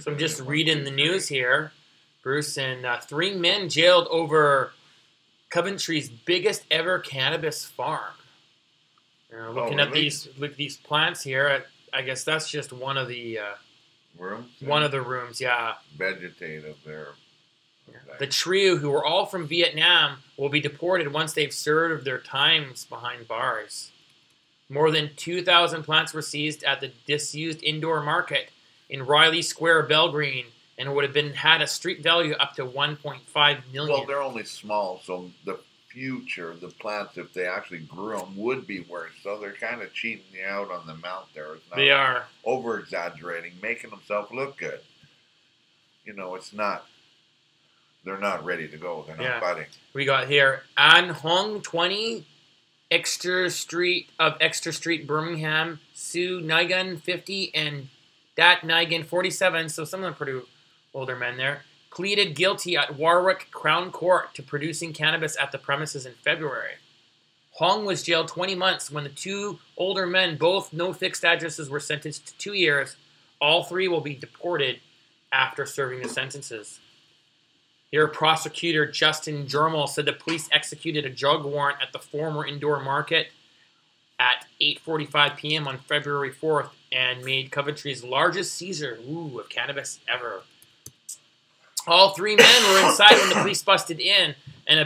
So I'm just reading the news here, Bruce, and 3 men jailed over Coventry's biggest ever cannabis farm. Looking at these plants here, I guess that's just one of the rooms. One of the rooms, yeah. Vegetative there. The trio, who were all from Vietnam, will be deported once they've served their times behind bars. More than 2,000 plants were seized at the disused indoor market in Riley Square, Belgreen, and would have had a street value up to $1.5 million. Well, they're only small, so the plants, if they actually grew them, would be worse. So they're kind of cheating you out on the amount there. It's not they are. Over-exaggerating, making themselves look good. It's not. They're not ready to go. They're not budding. We got here An Hong, 20, Exeter Street, Birmingham, Sue Nigan, 50, and Dat Nigan, 47. So some of them pretty older men there. Pleaded guilty at Warwick Crown Court to producing cannabis at the premises in February. Hong was jailed 20 months when the 2 older men, both no fixed addresses, were sentenced to 2 years. All 3 will be deported after serving the sentences. Here, prosecutor Justin Jermel said the police executed a drug warrant at the former indoor market at 8:45 p.m. on February 4th and made Coventry's largest seizure of cannabis ever. All 3 men were inside when the police busted in, and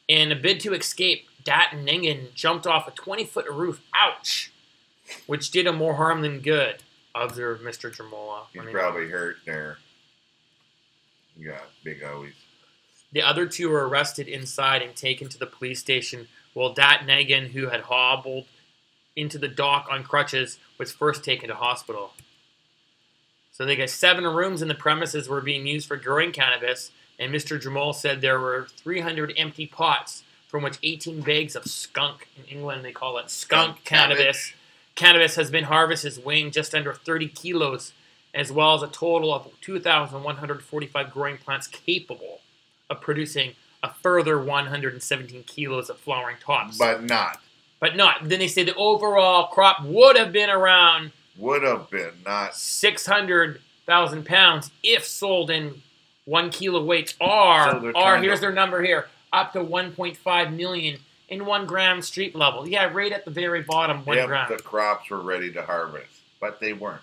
in a bid to escape, Dat Ningen jumped off a 20-foot roof, ouch, which did him more harm than good, observed Mr. Jermola. He's probably hurt there. Yeah, big owies. The other 2 were arrested inside and taken to the police station, while Dat Ningen, who had hobbled into the dock on crutches, was first taken to hospital. So they got 7 rooms in the premises were being used for growing cannabis, and Mr. Jamal said there were 300 empty pots, from which 18 bags of skunk, in England they call it skunk cannabis. Cannabis has been harvested, weighing just under 30 kilos, as well as a total of 2,145 growing plants capable of producing a further 117 kilos of flowering tops. But not. Then they say the overall crop would have been around... not 600,000 pounds if sold in 1 kilo weights, or here's their number here, up to 1.5 million in 1 gram street level. Yeah, right at the very bottom, 1 gram. The crops were ready to harvest, but they weren't.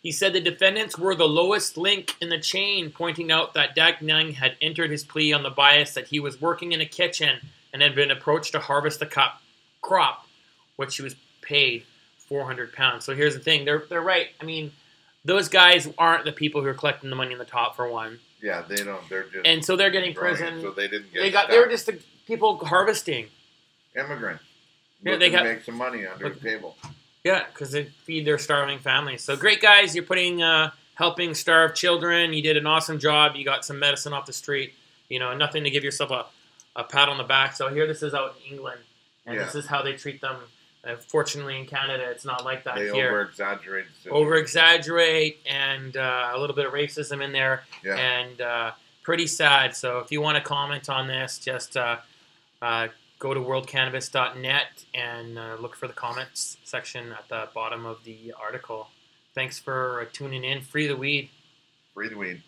He said the defendants were the lowest link in the chain, pointing out that Dak Nung had entered his plea on the bias that he was working in a kitchen and had been approached to harvest the crop, which he was paid 400 pounds. So here's the thing. They're right. I mean, those guys aren't the people who are collecting the money in the top, for one. Yeah, they don't. They're just... And so they're getting prison. So they didn't get... They were just the people harvesting. Immigrants. Yeah, they make some money under the table. Yeah, because they feed their starving families. So great, guys. You're helping starved children. You did an awesome job. You got some medicine off the street. Nothing to give yourself a pat on the back. So here, this is out in England, and this is how they treat them. Fortunately, in Canada, it's not like that here. They over-exaggerate. Over-exaggerate, and a little bit of racism in there, and pretty sad. So if you want to comment on this, just go to worldcannabis.net and look for the comments section at the bottom of the article. Thanks for tuning in. Free the weed. Free the weed.